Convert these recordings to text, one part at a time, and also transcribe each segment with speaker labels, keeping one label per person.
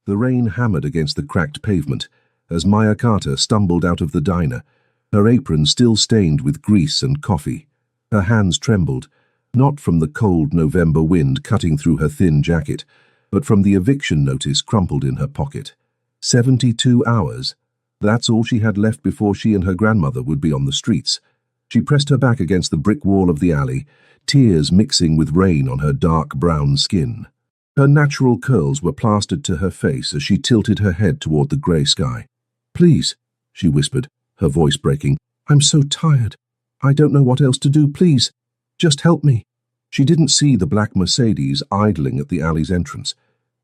Speaker 1: The rain hammered against the cracked pavement as Maya Carter stumbled out of the diner, her apron still stained with grease and coffee. Her hands trembled, not from the cold November wind cutting through her thin jacket, but from the eviction notice crumpled in her pocket. 72 hours. That's all she had left before she and her grandmother would be on the streets. She pressed her back against the brick wall of the alley, tears mixing with rain on her dark brown skin. Her natural curls were plastered to her face as she tilted her head toward the grey sky. "Please," she whispered, her voice breaking. "I'm so tired. I don't know what else to do. Please, just help me." She didn't see the black Mercedes idling at the alley's entrance,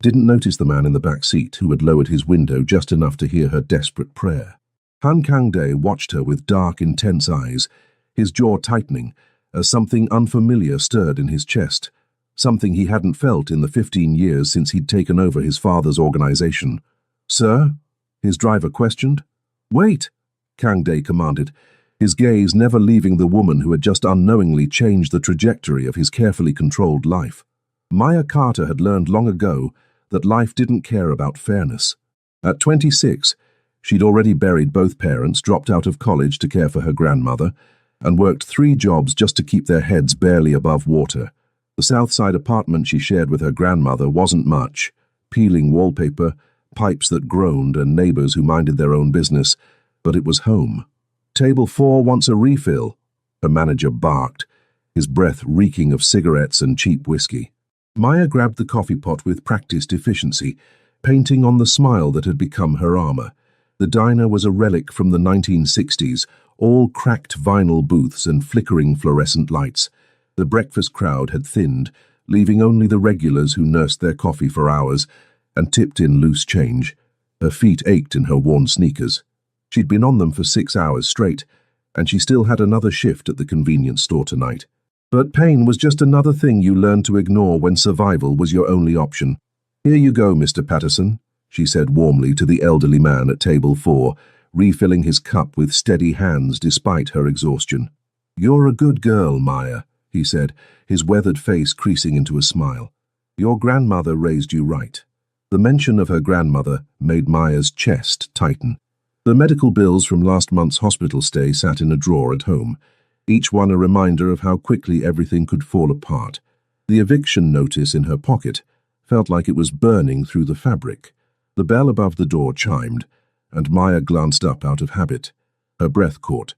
Speaker 1: didn't notice the man in the back seat who had lowered his window just enough to hear her desperate prayer. Han Kang-dae watched her with dark, intense eyes, his jaw tightening as something unfamiliar stirred in his chest, something he hadn't felt in the 15 years since he'd taken over his father's organization. "Sir?" his driver questioned. "Wait," Kang-dae commanded, his gaze never leaving the woman who had just unknowingly changed the trajectory of his carefully controlled life. Maya Carter had learned long ago that life didn't care about fairness. At 26, she'd already buried both parents, dropped out of college to care for her grandmother, and worked 3 jobs just to keep their heads barely above water. The South Side apartment she shared with her grandmother wasn't much: peeling wallpaper, pipes that groaned, and neighbors who minded their own business, but it was home. "Table 4 wants a refill," her manager barked, his breath reeking of cigarettes and cheap whiskey. Maya grabbed the coffee pot with practiced efficiency, painting on the smile that had become her armor. The diner was a relic from the 1960s, all cracked vinyl booths and flickering fluorescent lights. The breakfast crowd had thinned, leaving only the regulars who nursed their coffee for hours and tipped in loose change. Her feet ached in her worn sneakers. She'd been on them for 6 hours straight, and she still had another shift at the convenience store tonight. But pain was just another thing you learned to ignore when survival was your only option. "Here you go, Mr. Patterson," she said warmly to the elderly man at table 4, refilling his cup with steady hands despite her exhaustion. "You're a good girl, Maya," he said, his weathered face creasing into a smile. "Your grandmother raised you right." The mention of her grandmother made Maya's chest tighten. The medical bills from last month's hospital stay sat in a drawer at home, each one a reminder of how quickly everything could fall apart. The eviction notice in her pocket felt like it was burning through the fabric. The bell above the door chimed, and Maya glanced up out of habit. Her breath caught.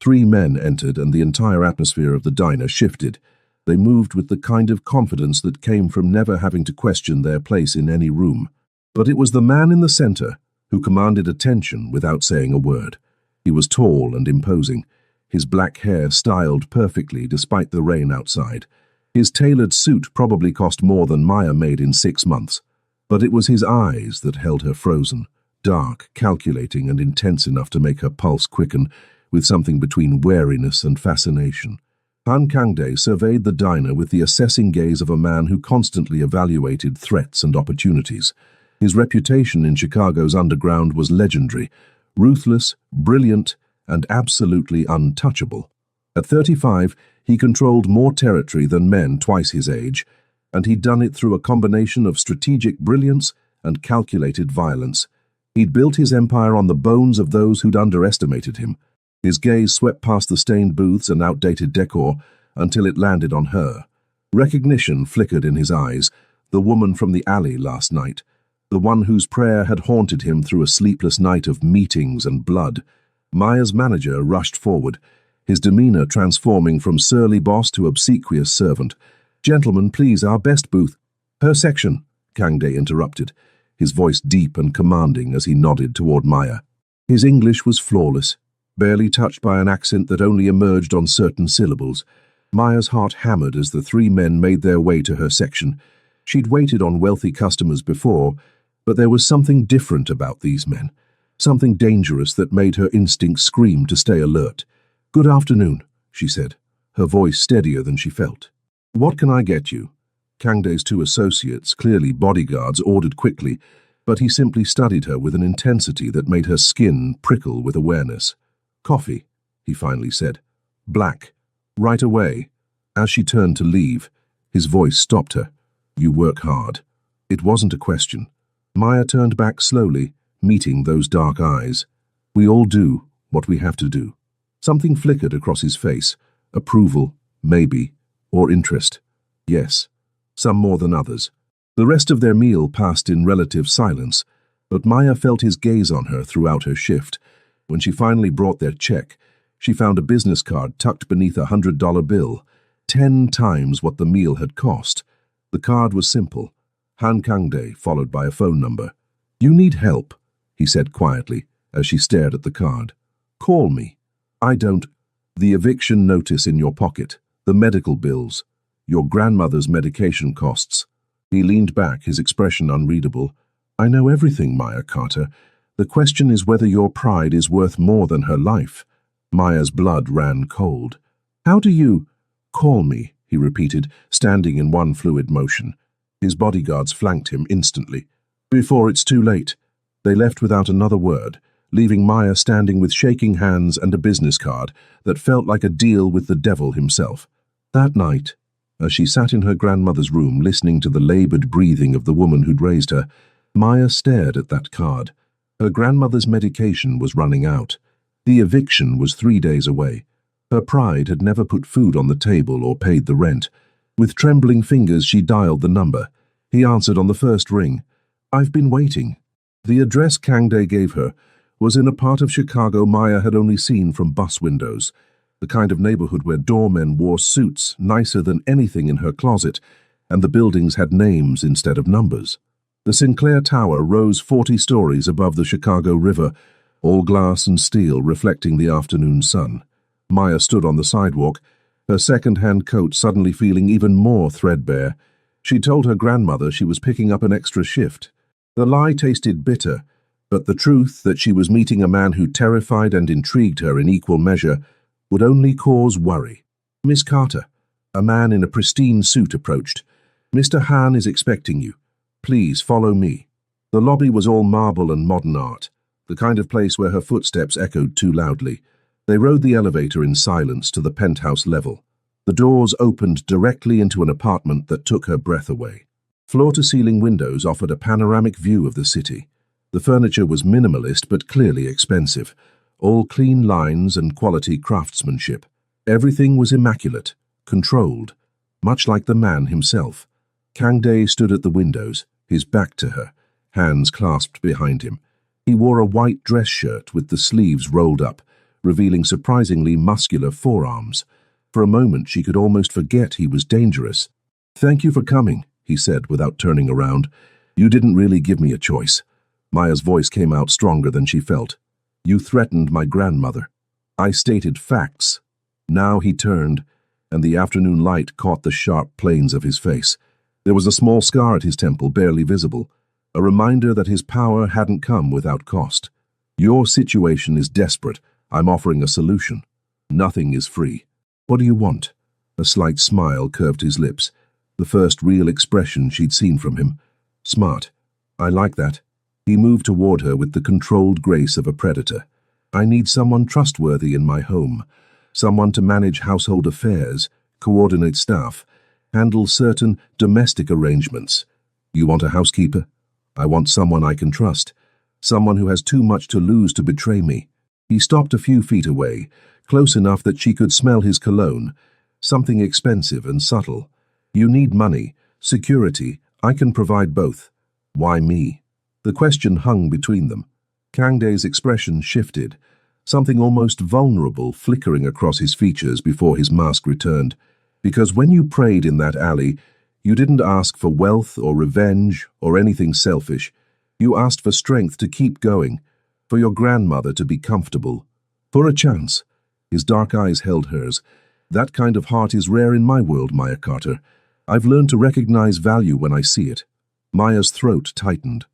Speaker 1: 3 men entered, and the entire atmosphere of the diner shifted. They moved with the kind of confidence that came from never having to question their place in any room. But it was the man in the center who commanded attention without saying a word. He was tall and imposing, his black hair styled perfectly despite the rain outside. His tailored suit probably cost more than Maya made in 6 months, but it was his eyes that held her frozen, dark, calculating, and intense enough to make her pulse quicken, with something between wariness and fascination. Han Kang-dae surveyed the diner with the assessing gaze of a man who constantly evaluated threats and opportunities. His reputation in Chicago's underground was legendary: ruthless, brilliant, and absolutely untouchable. At 35, he controlled more territory than men twice his age, and he'd done it through a combination of strategic brilliance and calculated violence. He'd built his empire on the bones of those who'd underestimated him. His gaze swept past the stained booths and outdated decor until it landed on her. Recognition flickered in his eyes, the woman from the alley last night, the one whose prayer had haunted him through a sleepless night of meetings and blood. Maya's manager rushed forward, his demeanor transforming from surly boss to obsequious servant. "Gentlemen, please, our best booth." "Her section," Kang-dae interrupted, his voice deep and commanding as he nodded toward Maya. His English was flawless, barely touched by an accent that only emerged on certain syllables. Maya's heart hammered as the 3 men made their way to her section. She'd waited on wealthy customers before, but there was something different about these men, something dangerous that made her instincts scream to stay alert. "Good afternoon," she said, her voice steadier than she felt. "What can I get you?" Kang-dae's 2 associates, clearly bodyguards, ordered quickly, but he simply studied her with an intensity that made her skin prickle with awareness. "Coffee," he finally said. "Black. Right away." As she turned to leave, his voice stopped her. "You work hard." It wasn't a question. Maya turned back slowly, meeting those dark eyes. We all do what we have to do. Something flickered across his face. Approval, maybe, or interest. Yes, some more than others. The rest of their meal passed in relative silence, but Maya felt his gaze on her throughout her shift. When she finally brought their check, she found a business card tucked beneath a $100 bill, 10 times what the meal had cost. The card was simple, Han Kangde, followed by a phone number. "You need help," he said quietly, as she stared at the card. "Call me. I don't. The eviction notice in your pocket, the medical bills, your grandmother's medication costs." He leaned back, his expression unreadable. "I know everything, Maya Carter. The question is whether your pride is worth more than her life." Maya's blood ran cold. "How do you—" "Call me," he repeated, standing in one fluid motion. His bodyguards flanked him instantly. "Before it's too late." They left without another word, leaving Maya standing with shaking hands and a business card that felt like a deal with the devil himself. That night, as she sat in her grandmother's room listening to the labored breathing of the woman who'd raised her, Maya stared at that card. Her grandmother's medication was running out. The eviction was 3 days away. Her pride had never put food on the table or paid the rent. With trembling fingers, she dialed the number. He answered on the first ring. "I've been waiting." The address Kangde gave her was in a part of Chicago Maya had only seen from bus windows, the kind of neighborhood where doormen wore suits nicer than anything in her closet, and the buildings had names instead of numbers. The Sinclair Tower rose 40 stories above the Chicago River, all glass and steel reflecting the afternoon sun. Maya stood on the sidewalk, her second-hand coat suddenly feeling even more threadbare. She told her grandmother she was picking up an extra shift. The lie tasted bitter, but the truth that she was meeting a man who terrified and intrigued her in equal measure would only cause worry. "Miss Carter," a man in a pristine suit approached. "Mr. Han is expecting you. Please follow me." The lobby was all marble and modern art, the kind of place where her footsteps echoed too loudly. They rode the elevator in silence to the penthouse level. The doors opened directly into an apartment that took her breath away. Floor-to-ceiling windows offered a panoramic view of the city. The furniture was minimalist but clearly expensive, all clean lines and quality craftsmanship. Everything was immaculate, controlled, much like the man himself. Kangde stood at the windows, his back to her, hands clasped behind him. He wore a white dress shirt with the sleeves rolled up, revealing surprisingly muscular forearms. For a moment she could almost forget he was dangerous. "Thank you for coming," he said without turning around. "You didn't really give me a choice." Maya's voice came out stronger than she felt. "You threatened my grandmother. I stated facts." Now he turned, and the afternoon light caught the sharp planes of his face. There was a small scar at his temple, barely visible, a reminder that his power hadn't come without cost. "Your situation is desperate. I'm offering a solution. Nothing is free. What do you want?" A slight smile curved his lips, the first real expression she'd seen from him. "Smart. I like that." He moved toward her with the controlled grace of a predator. "I need someone trustworthy in my home, someone to manage household affairs, coordinate staff, handle certain domestic arrangements. You want a housekeeper? I want someone I can trust, someone who has too much to lose to betray me." He stopped a few feet away, close enough that she could smell his cologne, something expensive and subtle. "You need money, security. I can provide both." "Why me?" The question hung between them. Kangde's expression shifted, something almost vulnerable flickering across his features before his mask returned. "Because when you prayed in that alley, you didn't ask for wealth or revenge or anything selfish. You asked for strength to keep going, for your grandmother to be comfortable, for a chance." His dark eyes held hers. "That kind of heart is rare in my world, Maya Carter. I've learned to recognize value when I see it." Maya's throat tightened.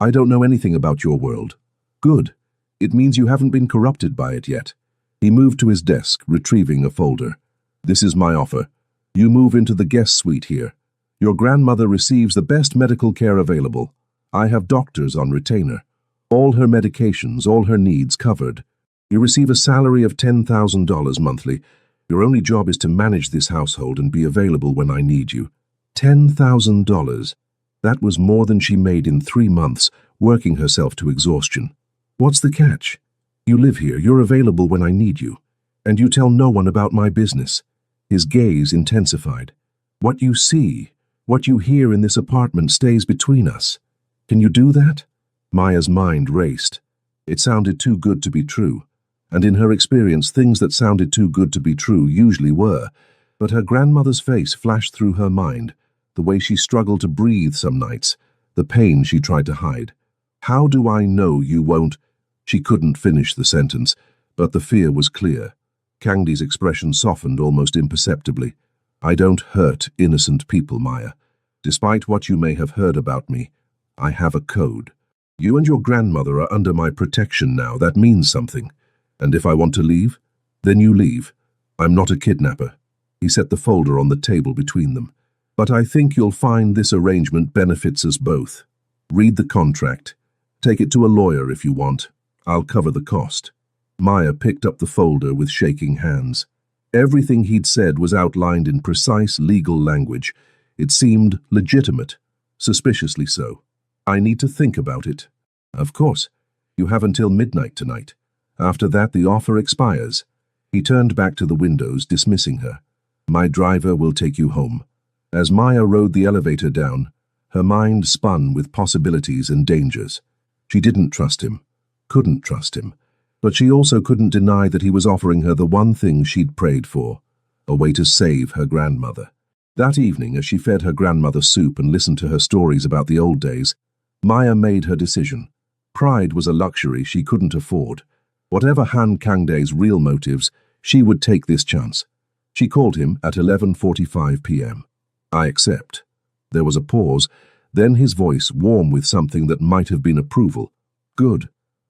Speaker 1: "I don't know anything about your world." "Good. It means you haven't been corrupted by it yet." He moved to his desk, retrieving a folder. "This is my offer. You move into the guest suite here. Your grandmother receives the best medical care available. I have doctors on retainer. All her medications, all her needs covered. You receive a salary of $10,000 monthly. Your only job is to manage this household and be available when I need you." $10,000. That was more than she made in 3 months, working herself to exhaustion. What's the catch? You live here, you're available when I need you, and you tell no one about my business. His gaze intensified. What you see, what you hear in this apartment stays between us. Can you do that? Maya's mind raced. It sounded too good to be true, and in her experience things that sounded too good to be true usually were, but her grandmother's face flashed through her mind, the way she struggled to breathe some nights, the pain she tried to hide. How do I know you won't? She couldn't finish the sentence, but the fear was clear. Kangdi's expression softened almost imperceptibly. I don't hurt innocent people, Maya. Despite what you may have heard about me, I have a code. You and your grandmother are under my protection now. That means something. And if I want to leave, then you leave. I'm not a kidnapper. He set the folder on the table between them. But I think you'll find this arrangement benefits us both. Read the contract. Take it to a lawyer if you want. I'll cover the cost. Maya picked up the folder with shaking hands. Everything he'd said was outlined in precise legal language. It seemed legitimate, suspiciously so. I need to think about it. Of course. You have until midnight tonight. After that, the offer expires. He turned back to the windows, dismissing her. My driver will take you home. As Maya rode the elevator down, her mind spun with possibilities and dangers. She didn't trust him, couldn't trust him, but she also couldn't deny that he was offering her the one thing she'd prayed for, a way to save her grandmother. That evening, as she fed her grandmother soup and listened to her stories about the old days, Maya made her decision. Pride was a luxury she couldn't afford. Whatever Han Kangdae's real motives, she would take this chance. She called him at 11:45 p.m. I accept. There was a pause, then his voice warm with something that might have been approval. Good.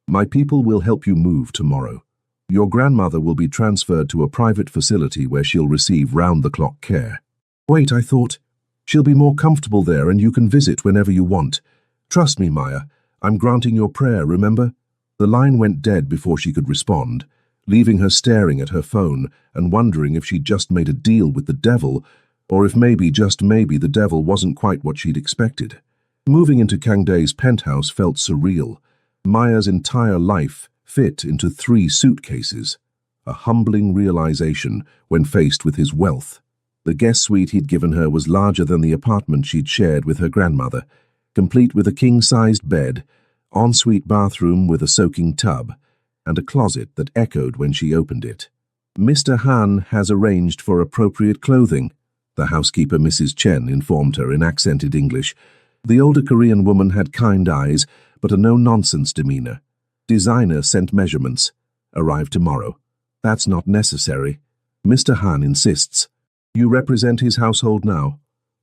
Speaker 1: My people will help you move tomorrow. Your grandmother will be transferred to a private facility where she'll receive round-the-clock care. Wait, I thought. She'll be more comfortable there and you can visit whenever you want. Trust me, Maya. I'm granting your prayer, remember? The line went dead before she could respond, leaving her staring at her phone and wondering if she'd just made a deal with the devil, or if maybe, just maybe, the devil wasn't quite what she'd expected. Moving into Kangdae's penthouse felt surreal. Maya's entire life fit into 3 suitcases, a humbling realization when faced with his wealth. The guest suite he'd given her was larger than the apartment she'd shared with her grandmother, complete with a king-sized bed, ensuite bathroom with a soaking tub, and a closet that echoed when she opened it. Mr. Han has arranged for appropriate clothing, the housekeeper Mrs. Chen informed her in accented English. The older Korean woman had kind eyes, but a no-nonsense demeanor. Designer sent measurements. Arrive tomorrow. That's not necessary. Mr. Han insists. You represent his household now.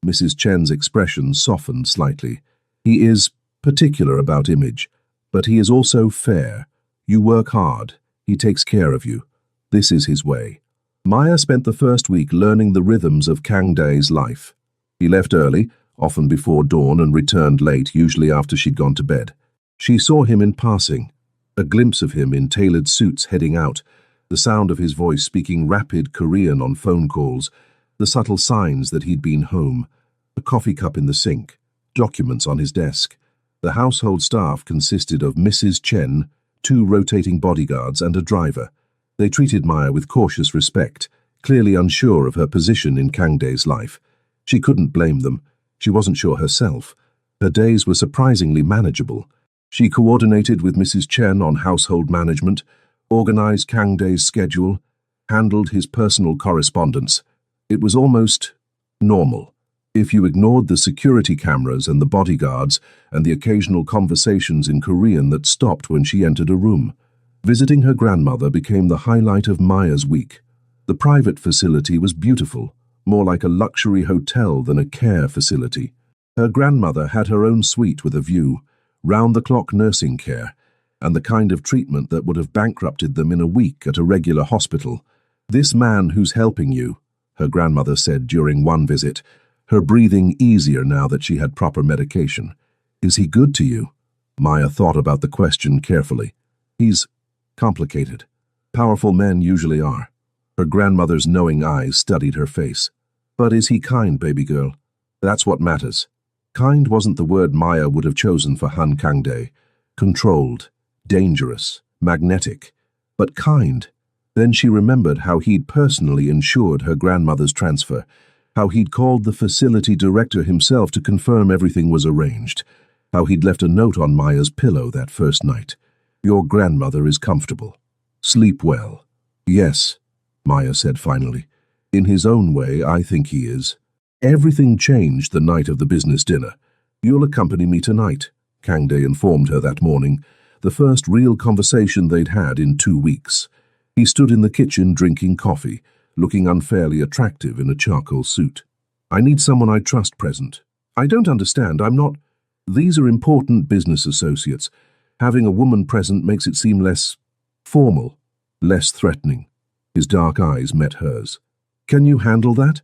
Speaker 1: Mrs. Chen's expression softened slightly. He is particular about image, but he is also fair. You work hard. He takes care of you. This is his way. Maya spent the first week learning the rhythms of Kangdae's life. He left early, often before dawn, and returned late, usually after she'd gone to bed. She saw him in passing, a glimpse of him in tailored suits heading out, the sound of his voice speaking rapid Korean on phone calls, the subtle signs that he'd been home, a coffee cup in the sink, documents on his desk. The household staff consisted of Mrs. Chen, 2 rotating bodyguards, and a driver. They treated Maya with cautious respect, clearly unsure of her position in Kangdae's life. She couldn't blame them. She wasn't sure herself. Her days were surprisingly manageable. She coordinated with Mrs. Chen on household management, organized Kangdae's schedule, handled his personal correspondence. It was almost normal. If you ignored the security cameras and the bodyguards and the occasional conversations in Korean that stopped when she entered a room. Visiting her grandmother became the highlight of Maya's week. The private facility was beautiful, more like a luxury hotel than a care facility. Her grandmother had her own suite with a view, round-the-clock nursing care, and the kind of treatment that would have bankrupted them in a week at a regular hospital. This man who's helping you, her grandmother said during one visit, her breathing easier now that she had proper medication. Is he good to you? Maya thought about the question carefully. He's complicated. Powerful men usually are. Her grandmother's knowing eyes studied her face. But is he kind, baby girl? That's what matters. Kind wasn't the word Maya would have chosen for Han Kangde. Controlled, dangerous, magnetic, but kind. Then she remembered how he'd personally ensured her grandmother's transfer, how he'd called the facility director himself to confirm everything was arranged, how he'd left a note on Maya's pillow that first night. "Your grandmother is comfortable. Sleep well." "Yes," Maya said finally. "In his own way, I think he is." Everything changed the night of the business dinner. "You'll accompany me tonight," Kangde informed her that morning, the first real conversation they'd had in 2 weeks. He stood in the kitchen drinking coffee, looking unfairly attractive in a charcoal suit. "I need someone I trust present. I don't understand, I'm not—" "These are important business associates. Having a woman present makes it seem less formal, less threatening." His dark eyes met hers. "Can you handle that?"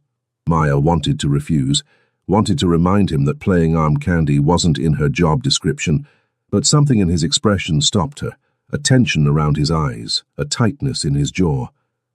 Speaker 1: Maya wanted to refuse, wanted to remind him that playing arm candy wasn't in her job description, but something in his expression stopped her, a tension around his eyes, a tightness in his jaw.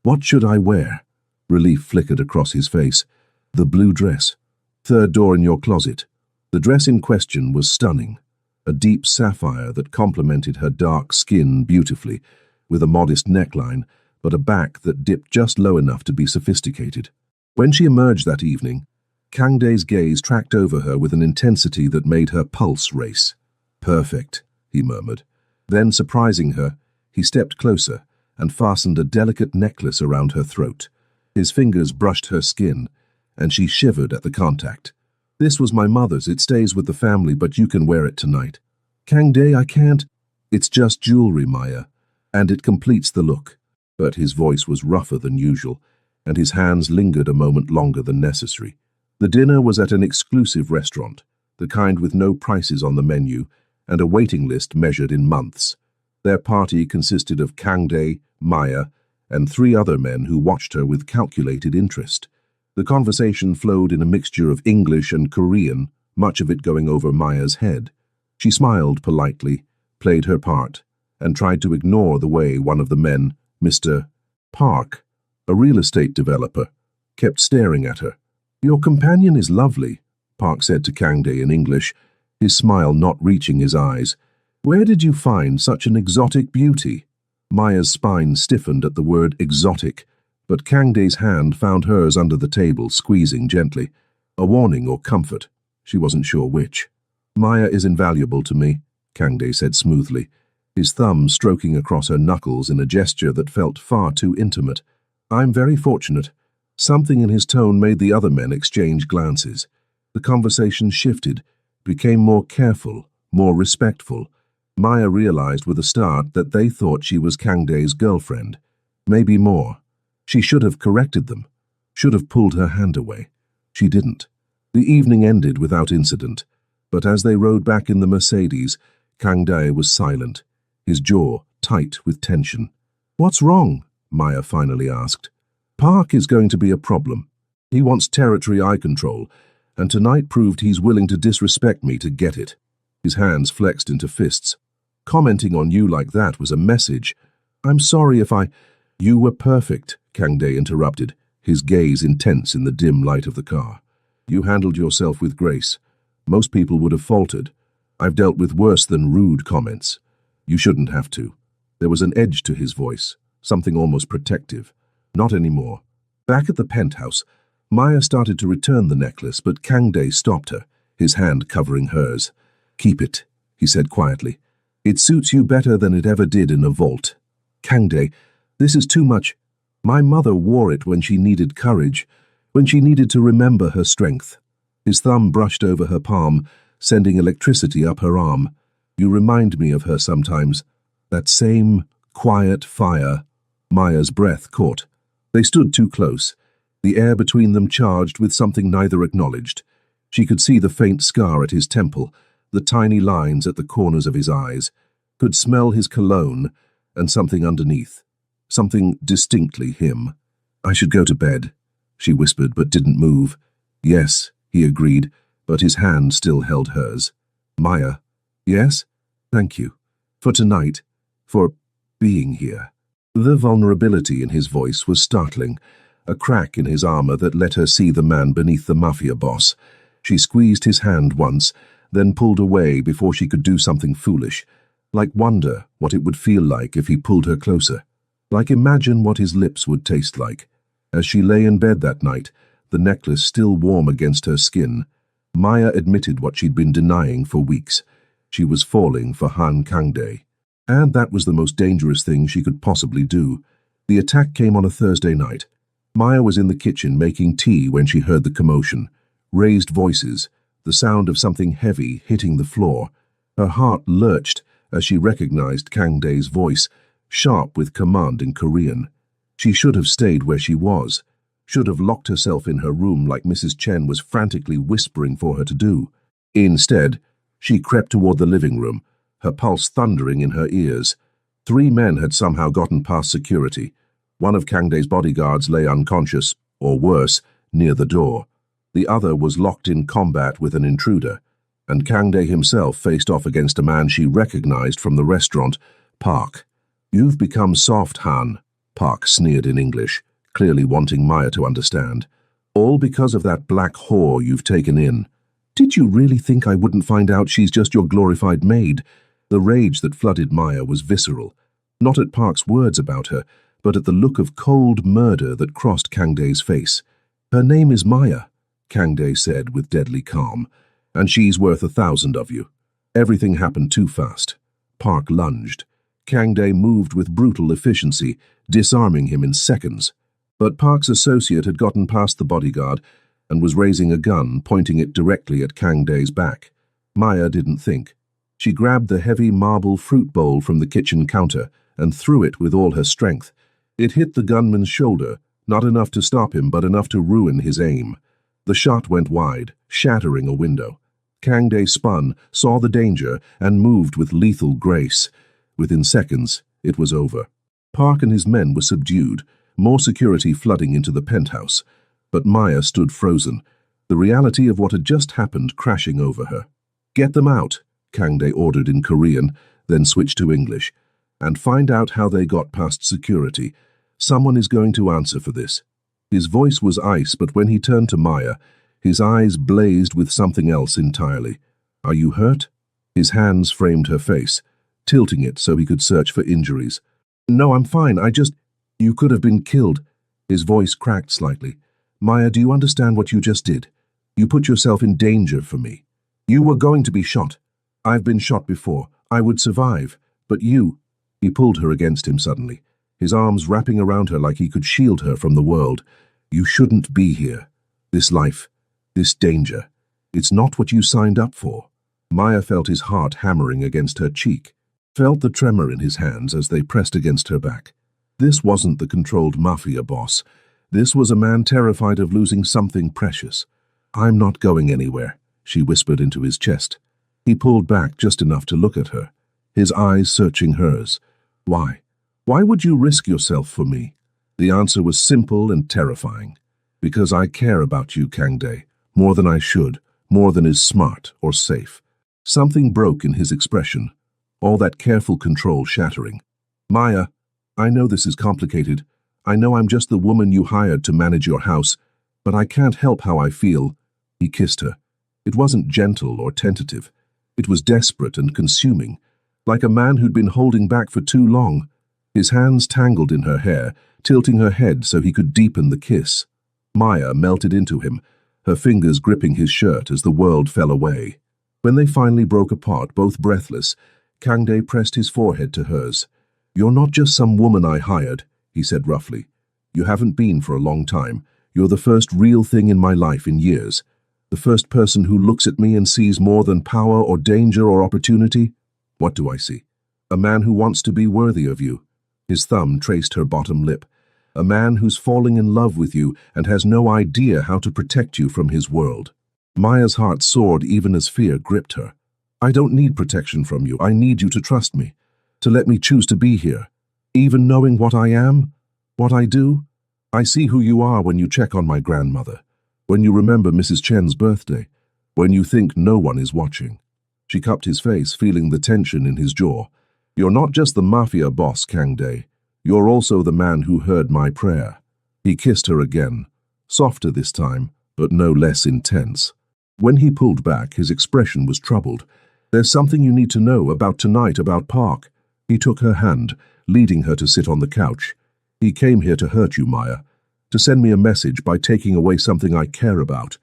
Speaker 1: "What should I wear?" Relief flickered across his face. "The blue dress. Third door in your closet." The dress in question was stunning, a deep sapphire that complemented her dark skin beautifully, with a modest neckline, but a back that dipped just low enough to be sophisticated. When she emerged that evening, Kangde's gaze tracked over her with an intensity that made her pulse race. "Perfect," he murmured. Then, surprising her, he stepped closer and fastened a delicate necklace around her throat. His fingers brushed her skin, and she shivered at the contact. "This was my mother's. It stays with the family, but you can wear it tonight." "Kangde, I can't." "It's just jewelry, Maya, and it completes the look." But his voice was rougher than usual, and his hands lingered a moment longer than necessary. The dinner was at an exclusive restaurant, the kind with no prices on the menu, and a waiting list measured in months. Their party consisted of Kangde, Maya, and 3 other men who watched her with calculated interest. The conversation flowed in a mixture of English and Korean, much of it going over Maya's head. She smiled politely, played her part, and tried to ignore the way one of the men, Mr. Park, a real estate developer, kept staring at her. "Your companion is lovely," Park said to Kangde in English, his smile not reaching his eyes. "Where did you find such an exotic beauty?" Maya's spine stiffened at the word exotic, but Kangde's hand found hers under the table, squeezing gently. A warning or comfort, she wasn't sure which. "Maya is invaluable to me," Kangde said smoothly, his thumb stroking across her knuckles in a gesture that felt far too intimate. "I'm very fortunate." Something in his tone made the other men exchange glances. The conversation shifted, became more careful, more respectful. Maya realized with a start that they thought she was Kangde's girlfriend. Maybe more. She should have corrected them, should have pulled her hand away. She didn't. The evening ended without incident, but as they rode back in the Mercedes, Kangde was silent, his jaw tight with tension. "What's wrong?" Maya finally asked. "Park is going to be a problem. He wants territory I control, and tonight proved he's willing to disrespect me to get it." His hands flexed into fists. "Commenting on you like that was a message. I'm sorry if I—" "You were perfect," Kangde interrupted, his gaze intense in the dim light of the car. "You handled yourself with grace. Most people would have faltered. I've dealt with worse than rude comments. You shouldn't have to." There was an edge to his voice, something almost protective. "Not anymore." Back at the penthouse, Maya started to return the necklace, but Kangde stopped her, his hand covering hers. "Keep it," he said quietly. "It suits you better than it ever did in a vault." "Kangde, this is too much." "My mother wore it when she needed courage, when she needed to remember her strength." His thumb brushed over her palm, sending electricity up her arm. "You remind me of her sometimes. That same quiet fire." Maya's breath caught. They stood too close, the air between them charged with something neither acknowledged. She could see the faint scar at his temple, the tiny lines at the corners of his eyes, could smell his cologne and something underneath, something distinctly him. "I should go to bed," she whispered but didn't move. "Yes," he agreed, but his hand still held hers. "Maya." "Yes? Thank you. For tonight. For being here." The vulnerability in his voice was startling, a crack in his armor that let her see the man beneath the mafia boss. She squeezed his hand once, then pulled away before she could do something foolish, like wonder what it would feel like if he pulled her closer, like imagine what his lips would taste like. As she lay in bed that night, the necklace still warm against her skin, Maya admitted what she'd been denying for weeks. She was falling for Han Kangde. And that was the most dangerous thing she could possibly do. The attack came on a Thursday night. Maya was in the kitchen making tea when she heard the commotion. Raised voices, the sound of something heavy hitting the floor. Her heart lurched as she recognized Kangde's voice, sharp with command in Korean. She should have stayed where she was, should have locked herself in her room like Mrs. Chen was frantically whispering for her to do. Instead, she crept toward the living room, her pulse thundering in her ears. 3 men had somehow gotten past security. One of Kangde's bodyguards lay unconscious, or worse, near the door. The other was locked in combat with an intruder, and Kangde himself faced off against a man she recognized from the restaurant, Park. "You've become soft, Han," Park sneered in English, clearly wanting Maya to understand. "All because of that black whore you've taken in. Did you really think I wouldn't find out she's just your glorified maid?" The rage that flooded Maya was visceral, not at Park's words about her, but at the look of cold murder that crossed Kangde's face. "Her name is Maya," Kangde said with deadly calm, "and she's worth 1,000 of you." Everything happened too fast. Park lunged. Kangde moved with brutal efficiency, disarming him in seconds. But Park's associate had gotten past the bodyguard and was raising a gun, pointing it directly at Kangde's back. Maya didn't think. She grabbed the heavy marble fruit bowl from the kitchen counter and threw it with all her strength. It hit the gunman's shoulder, not enough to stop him, but enough to ruin his aim. The shot went wide, shattering a window. Kangde spun, saw the danger, and moved with lethal grace. Within seconds, it was over. Park and his men were subdued, more security flooding into the penthouse. But Maya stood frozen, the reality of what had just happened crashing over her. "Get them out," Kangde ordered in Korean, then switched to English. "And find out how they got past security. Someone is going to answer for this." His voice was ice, but when he turned to Maya, his eyes blazed with something else entirely. "Are you hurt?" His hands framed her face, tilting it so he could search for injuries. "No, I'm fine. You could have been killed." His voice cracked slightly. "Maya, do you understand what you just did? You put yourself in danger for me. You were going to be shot. I've been shot before. I would survive. But you—" He pulled her against him suddenly, his arms wrapping around her like he could shield her from the world. "You shouldn't be here. This life, this danger. It's not what you signed up for." Maya felt his heart hammering against her cheek, felt the tremor in his hands as they pressed against her back. This wasn't the controlled mafia boss. This was a man terrified of losing something precious. "I'm not going anywhere," she whispered into his chest. He pulled back just enough to look at her, his eyes searching hers. "Why? Why would you risk yourself for me?" The answer was simple and terrifying. "Because I care about you, Kangde, more than I should, more than is smart or safe." Something broke in his expression, all that careful control shattering. "Maya, I know this is complicated. I know I'm just the woman you hired to manage your house, but I can't help how I feel." He kissed her. It wasn't gentle or tentative. It was desperate and consuming, like a man who'd been holding back for too long. His hands tangled in her hair, tilting her head so he could deepen the kiss. Maya melted into him, her fingers gripping his shirt as the world fell away. When they finally broke apart, both breathless, Kangde pressed his forehead to hers. "You're not just some woman I hired," he said roughly. "You haven't been for a long time. You're the first real thing in my life in years. The first person who looks at me and sees more than power or danger or opportunity." "What do I see?" "A man who wants to be worthy of you." His thumb traced her bottom lip. "A man who's falling in love with you and has no idea how to protect you from his world." Maya's heart soared even as fear gripped her. "I don't need protection from you. I need you to trust me, to let me choose to be here. Even knowing what I am, what I do, I see who you are when you check on my grandmother, when you remember Mrs. Chen's birthday, when you think no one is watching." She cupped his face, feeling the tension in his jaw. "You're not just the mafia boss, Kangde. You're also the man who heard my prayer." He kissed her again, softer this time, but no less intense. When he pulled back, his expression was troubled. "There's something you need to know about tonight about Park." He took her hand, leading her to sit on the couch. "He came here to hurt you, Maya. To send me a message by taking away something I care about.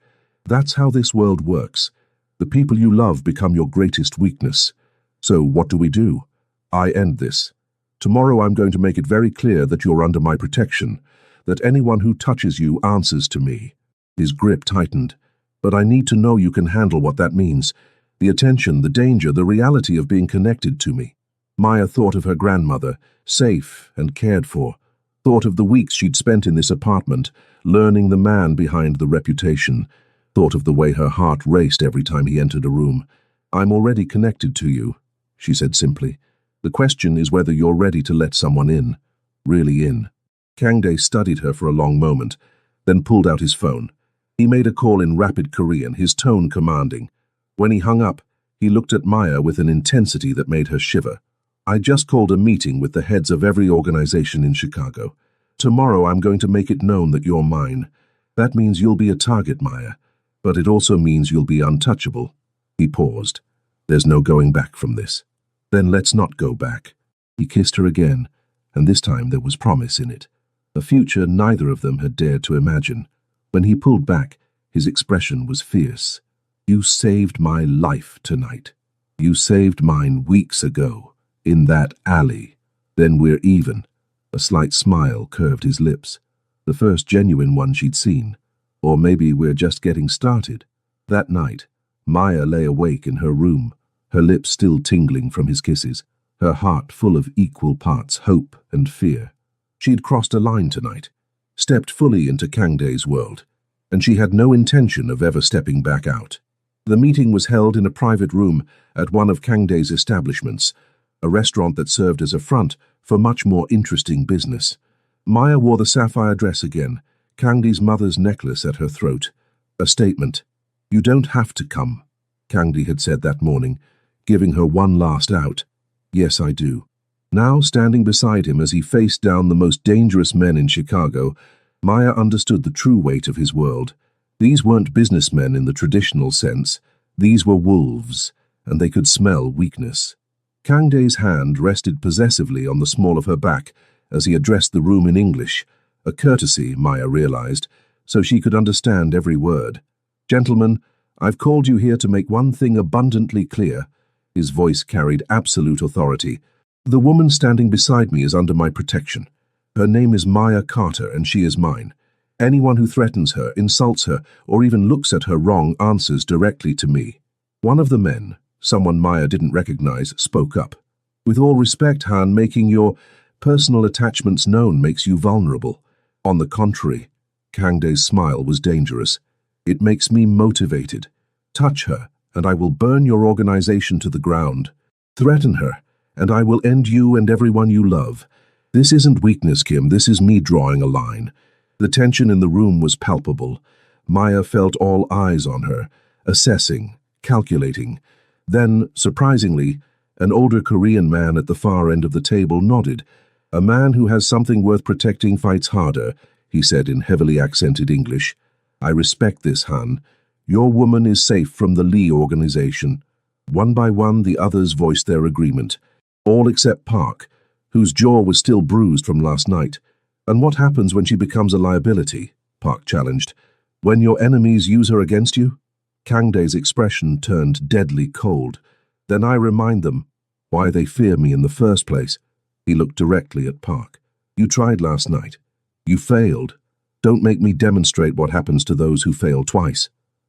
Speaker 1: That's how this world works. The people you love become your greatest weakness. So what do? I end this. Tomorrow I'm going to make it very clear that you're under my protection, that anyone who touches you answers to me." His grip tightened. "But I need to know you can handle what that means. The attention, the danger, the reality of being connected to me." Maya thought of her grandmother, safe and cared for. Thought of the weeks she'd spent in this apartment, learning the man behind the reputation. Thought of the way her heart raced every time he entered a room. "I'm already connected to you," she said simply. "The question is whether you're ready to let someone in. Really in." Kangdae studied her for a long moment, then pulled out his phone. He made a call in rapid Korean, his tone commanding. When he hung up, he looked at Maya with an intensity that made her shiver. "I just called a meeting with the heads of every organization in Chicago. Tomorrow I'm going to make it known that you're mine. That means you'll be a target, Maya, but it also means you'll be untouchable." He paused. "There's no going back from this." "Then let's not go back." He kissed her again, and this time there was promise in it. A future neither of them had dared to imagine. When he pulled back, his expression was fierce. "You saved my life tonight. You saved mine weeks ago, in that alley. Then we're even." A slight smile curved his lips. The first genuine one she'd seen. Or maybe we're just getting started. That night, Maya lay awake in her room, her lips still tingling from his kisses, her heart full of equal parts hope and fear. She'd crossed a line tonight, stepped fully into Kangdae's world, and she had no intention of ever stepping back out. The meeting was held in a private room at one of Kangdae's establishments, a restaurant that served as a front for much more interesting business. Maya wore the sapphire dress again, Kangdae's mother's necklace at her throat. A statement. "You don't have to come," Kangdae had said that morning, giving her one last out. "Yes, I do." Now, standing beside him as he faced down the most dangerous men in Chicago, Maya understood the true weight of his world. These weren't businessmen in the traditional sense. These were wolves, and they could smell weakness. Kangdae's hand rested possessively on the small of her back as he addressed the room in English, a courtesy, Maya realized, so she could understand every word. "Gentlemen, I've called you here to make one thing abundantly clear." His voice carried absolute authority. "The woman standing beside me is under my protection. Her name is Maya Carter, and she is mine. Anyone who threatens her, insults her, or even looks at her wrong answers directly to me." One of the men, someone Maya didn't recognize, spoke up. "With all respect, Han, making your personal attachments known makes you vulnerable. On the contrary," Kangdae's smile was dangerous, "it makes me motivated. Touch her, and I will burn your organization to the ground. Threaten her, and I will end you and everyone you love. This isn't weakness, Kim, this is me drawing a line." The tension in the room was palpable. Maya felt all eyes on her, assessing, calculating. Then, surprisingly, an older Korean man at the far end of the table nodded. "A man who has something worth protecting fights harder," he said in heavily accented English. "I respect this, Han. Your woman is safe from the Lee organization." One by one, the others voiced their agreement. All except Park, whose jaw was still bruised from last night. "And what happens when she becomes a liability?" Park challenged. "When your enemies use her against you?" Kangdae's expression turned deadly cold. "Then I remind them why they fear me in the first place." He looked directly at Park. "You tried last night. You failed. Don't make me demonstrate what happens to those who fail twice."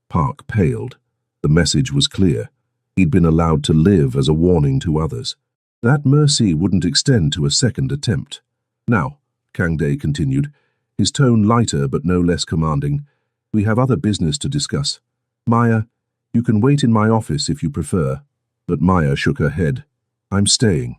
Speaker 1: Park paled. The message was clear. He'd been allowed to live as a warning to others. That mercy wouldn't extend to a second attempt. "Now," Kangdae continued, his tone lighter but no less commanding, "we have other business to discuss. Maya, you can wait in my office if you prefer." But Maya shook her head. "I'm staying."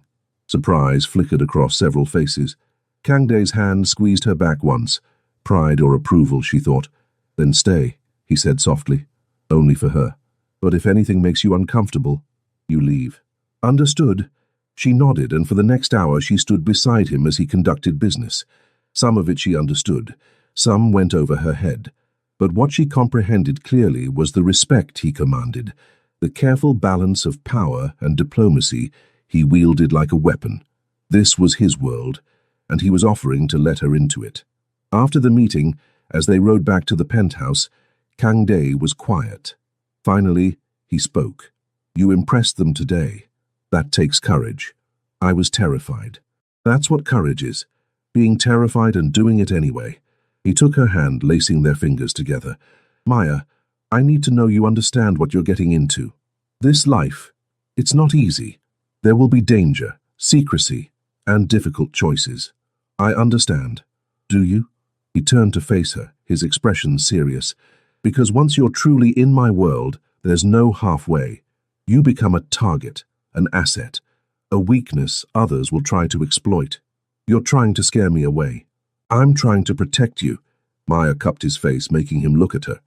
Speaker 1: Surprise flickered across several faces. Kangdae's hand squeezed her back once. Pride or approval, she thought. "Then stay," he said softly. "Only for her. But if anything makes you uncomfortable, you leave." "Understood." She nodded, and for the next hour she stood beside him as he conducted business. Some of it she understood. Some went over her head. But what she comprehended clearly was the respect he commanded, the careful balance of power and diplomacy he wielded like a weapon. This was his world, and he was offering to let her into it. After the meeting, as they rode back to the penthouse, Kang Dae was quiet. Finally, he spoke. "You impressed them today. That takes courage." I was terrified. That's what courage is, being terrified and doing it anyway. He took her hand, lacing their fingers together. "Maya, I need to know you understand what you're getting into. This life, it's not easy. There will be danger, secrecy, and difficult choices. I understand. Do you?" He turned to face her, his expression serious. "Because once you're truly in my world, there's no halfway. You become a target, an asset, a weakness others will try to exploit. You're trying to scare me away. I'm trying to protect you." Maya cupped his face, making him look at her.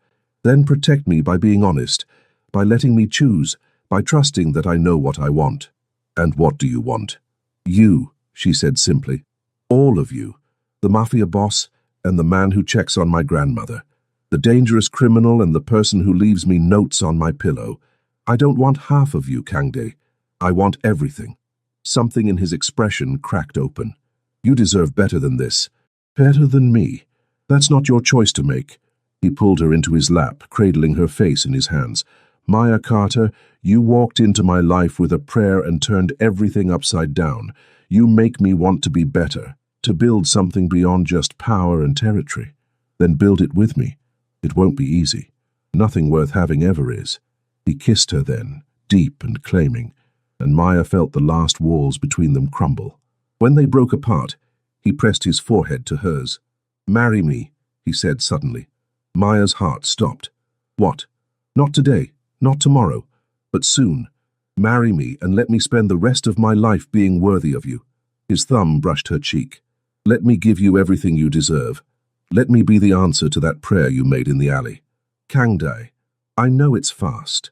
Speaker 1: "Then protect me by being honest, by letting me choose, by trusting that I know what I want." "And what do you want?" "You," she said simply. "All of you. The mafia boss and the man who checks on my grandmother. The dangerous criminal and the person who leaves me notes on my pillow. I don't want half of you, Kang Dae. I want everything." Something in his expression cracked open. "You deserve better than this. Better than me. That's not your choice to make." He pulled her into his lap, cradling her face in his hands. "Maya Carter, you walked into my life with a prayer and turned everything upside down. You make me want to be better, to build something beyond just power and territory. Then build it with me. It won't be easy. Nothing worth having ever is." He kissed her then, deep and claiming, and Maya felt the last walls between them crumble. When they broke apart, he pressed his forehead to hers. "Marry me," he said suddenly. Maya's heart stopped. "What? Not today, not tomorrow, but soon. Marry me and let me spend the rest of my life being worthy of you." His thumb brushed her cheek. "Let me give you everything you deserve. Let me be the answer to that prayer you made in the alley." "Kang Dae, I know it's fast.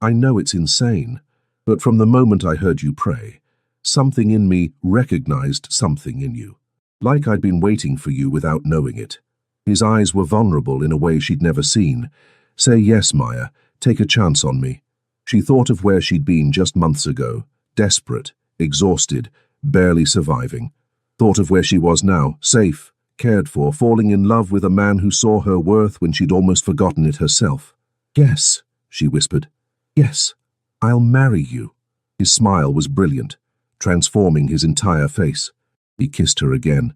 Speaker 1: I know it's insane. But from the moment I heard you pray, something in me recognized something in you. Like I'd been waiting for you without knowing it." His eyes were vulnerable in a way she'd never seen. "Say yes, Maya. Take a chance on me." She thought of where she'd been just months ago, desperate, exhausted, barely surviving. Thought of where she was now, safe, cared for, falling in love with a man who saw her worth when she'd almost forgotten it herself. "Yes," she whispered. "Yes, I'll marry you." His smile was brilliant, transforming his entire face. He kissed her again,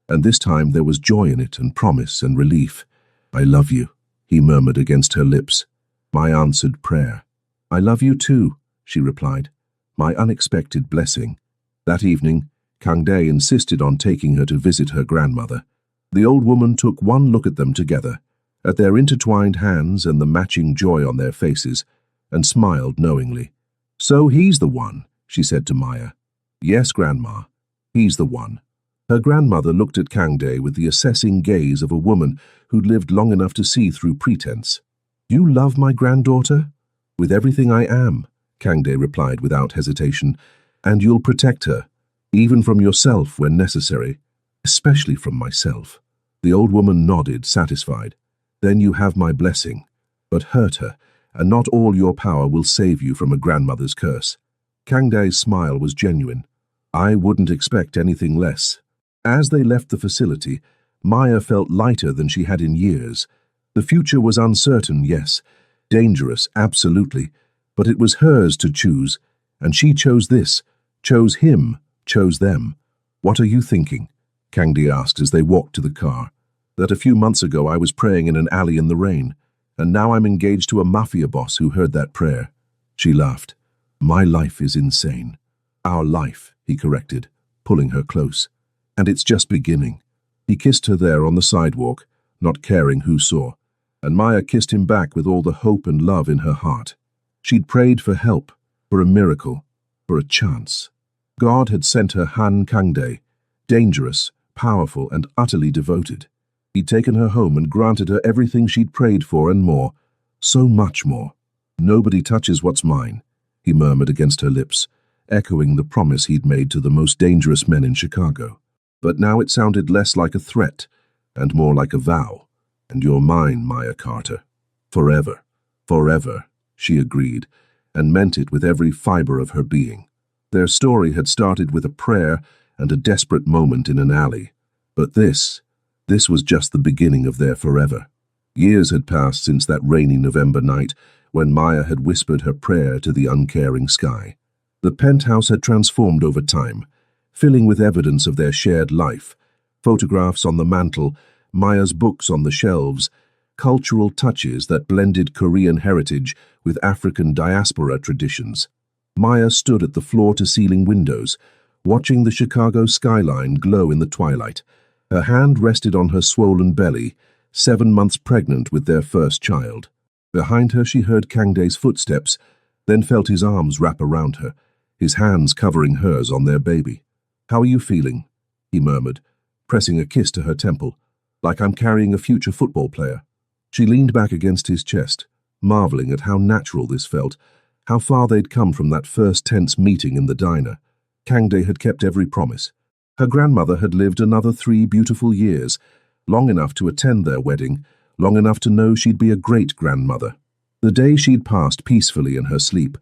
Speaker 1: and this time there was joy in it and promise and relief. "I love you," he murmured against her lips. My answered prayer. "I love you too," she replied. My unexpected blessing. That evening, Kang Dae insisted on taking her to visit her grandmother. The old woman took one look at them together, at their intertwined hands and the matching joy on their faces, and smiled knowingly. "So he's the one," she said to Maya. "Yes, Grandma, he's the one." Her grandmother looked at Kang Dae with the assessing gaze of a woman who'd lived long enough to see through pretense. "You love my granddaughter?" "With everything I am," Kang Dae replied without hesitation. "And you'll protect her, even from yourself when necessary, especially from myself." The old woman nodded, satisfied. "Then you have my blessing. But hurt her, and not all your power will save you from a grandmother's curse." Kang Dae's smile was genuine. "I wouldn't expect anything less." As they left the facility, Maya felt lighter than she had in years. The future was uncertain, yes, dangerous, absolutely, but it was hers to choose, and she chose this, chose him, chose them. "What are you thinking?" Kang Dae asked as they walked to the car. "That a few months ago I was praying in an alley in the rain, and now I'm engaged to a mafia boss who heard that prayer." She laughed. "My life is insane." "Our life," he corrected, pulling her close. "And it's just beginning." He kissed her there on the sidewalk, not caring who saw, and Maya kissed him back with all the hope and love in her heart. She'd prayed for help, for a miracle, for a chance. God had sent her Han Kang Dae, dangerous, powerful, and utterly devoted. He'd taken her home and granted her everything she'd prayed for and more, so much more. "Nobody touches what's mine," he murmured against her lips, echoing the promise he'd made to the most dangerous men in Chicago. But now it sounded less like a threat and more like a vow. "And you're mine, Maya Carter. Forever, forever," she agreed, and meant it with every fiber of her being. Their story had started with a prayer and a desperate moment in an alley. But this was just the beginning of their forever. Years had passed since that rainy November night when Maya had whispered her prayer to the uncaring sky. The penthouse had transformed over time, filling with evidence of their shared life. Photographs on the mantel, Maya's books on the shelves, cultural touches that blended Korean heritage with African diaspora traditions. Maya stood at the floor-to-ceiling windows, watching the Chicago skyline glow in the twilight. Her hand rested on her swollen belly, 7 months pregnant with their first child. Behind her she heard Kangdae's footsteps, then felt his arms wrap around her, his hands covering hers on their baby. "How are you feeling?" he murmured, pressing a kiss to her temple. "Like I'm carrying a future football player." She leaned back against his chest, marveling at how natural this felt, how far they'd come from that first tense meeting in the diner. Kangdae had kept every promise. Her grandmother had lived another 3 beautiful years, long enough to attend their wedding, long enough to know she'd be a great-grandmother. The day she'd passed peacefully in her sleep,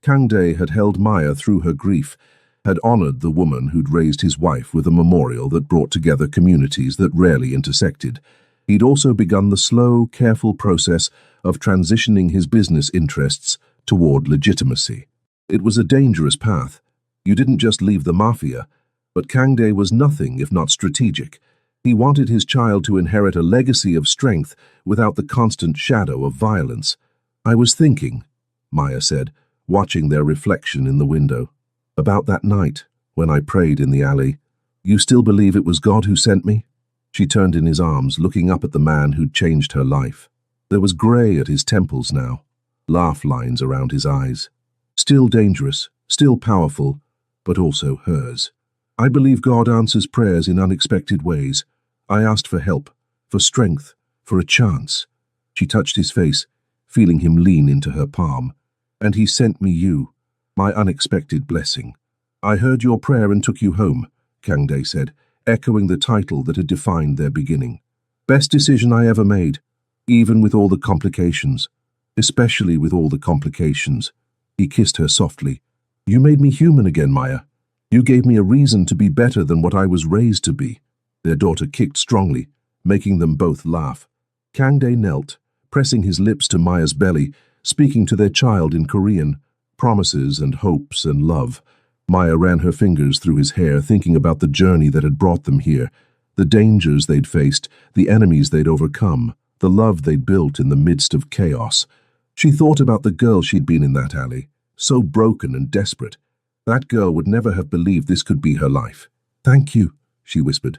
Speaker 1: Kangdae had held Maya through her grief, had honored the woman who'd raised his wife with a memorial that brought together communities that rarely intersected. He'd also begun the slow, careful process of transitioning his business interests toward legitimacy. It was a dangerous path. You didn't just leave the mafia, but Kangdae was nothing if not strategic. He wanted his child to inherit a legacy of strength without the constant shadow of violence. "I was thinking," Maya said, watching their reflection in the window, "about that night when I prayed in the alley. You still believe it was God who sent me?" She turned in his arms, looking up at the man who'd changed her life. There was grey at his temples now, laugh lines around his eyes. Still dangerous, still powerful, but also hers. "I believe God answers prayers in unexpected ways. I asked for help, for strength, for a chance." She touched his face, feeling him lean into her palm. "And he sent me you, my unexpected blessing." "I heard your prayer and took you home," Kangdae said, echoing the title that had defined their beginning. "Best decision I ever made, even with all the complications. Especially with all the complications." He kissed her softly. "You made me human again, Maya. You gave me a reason to be better than what I was raised to be." Their daughter kicked strongly, making them both laugh. Kangdae knelt, pressing his lips to Maya's belly, speaking to their child in Korean, promises and hopes and love. Maya ran her fingers through his hair, thinking about the journey that had brought them here, the dangers they'd faced, the enemies they'd overcome, the love they'd built in the midst of chaos. She thought about the girl she'd been in that alley, so broken and desperate. That girl would never have believed this could be her life. "Thank you," she whispered.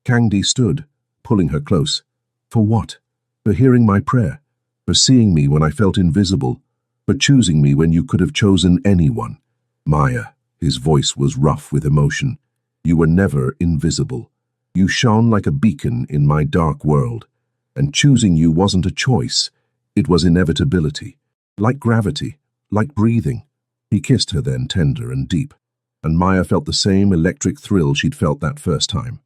Speaker 1: Kangdae stood, pulling her close. "For what?" "For hearing my prayer, for seeing me when I felt invisible, for choosing me when you could have chosen anyone." "Maya," his voice was rough with emotion, "you were never invisible. You shone like a beacon in my dark world, and choosing you wasn't a choice, it was inevitability. Like gravity, like breathing." He kissed her then, tender and deep, and Maya felt the same electric thrill she'd felt that first time.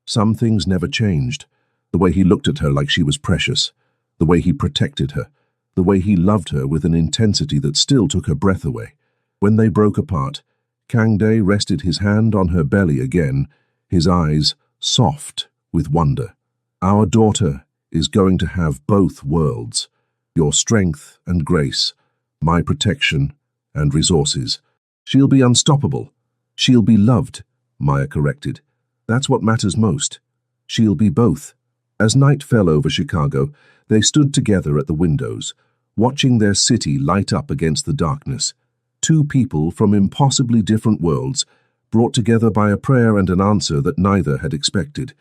Speaker 1: Some things never changed. The way he looked at her like she was precious, the way he protected her, the way he loved her with an intensity that still took her breath away. When they broke apart, Kangdae rested his hand on her belly again, his eyes soft with wonder. "Our daughter is going to have both worlds, your strength and grace, my protection and resources. She'll be unstoppable. She'll be loved," Maya corrected. "That's what matters most. She'll be both." As night fell over Chicago, they stood together at the windows, watching their city light up against the darkness. Two people from impossibly different worlds, brought together by a prayer and an answer that neither had expected.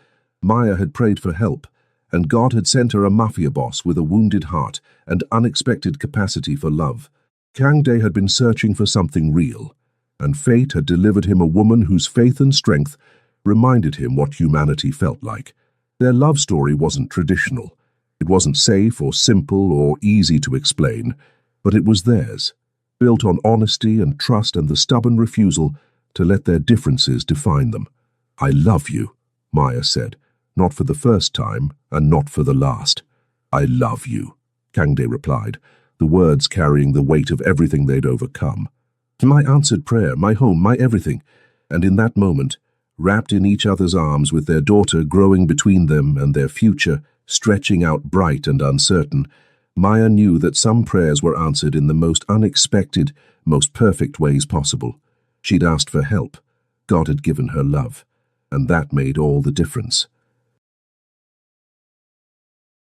Speaker 1: Maya had prayed for help, and God had sent her a mafia boss with a wounded heart and unexpected capacity for love. Kangdae had been searching for something real, and fate had delivered him a woman whose faith and strength reminded him what humanity felt like. Their love story wasn't traditional. It wasn't safe or simple or easy to explain, but it was theirs, built on honesty and trust and the stubborn refusal to let their differences define them. "I love you," Maya said, not for the first time and not for the last. I love you, Kangde replied, the words carrying the weight of everything they'd overcome. My answered prayer, my home, my everything. And in that moment, wrapped in each other's arms with their daughter growing between them and their future stretching out bright and uncertain, Maya knew that some prayers were answered in the most unexpected, most perfect ways possible. She'd asked for help. God had given her love, and that made all the difference.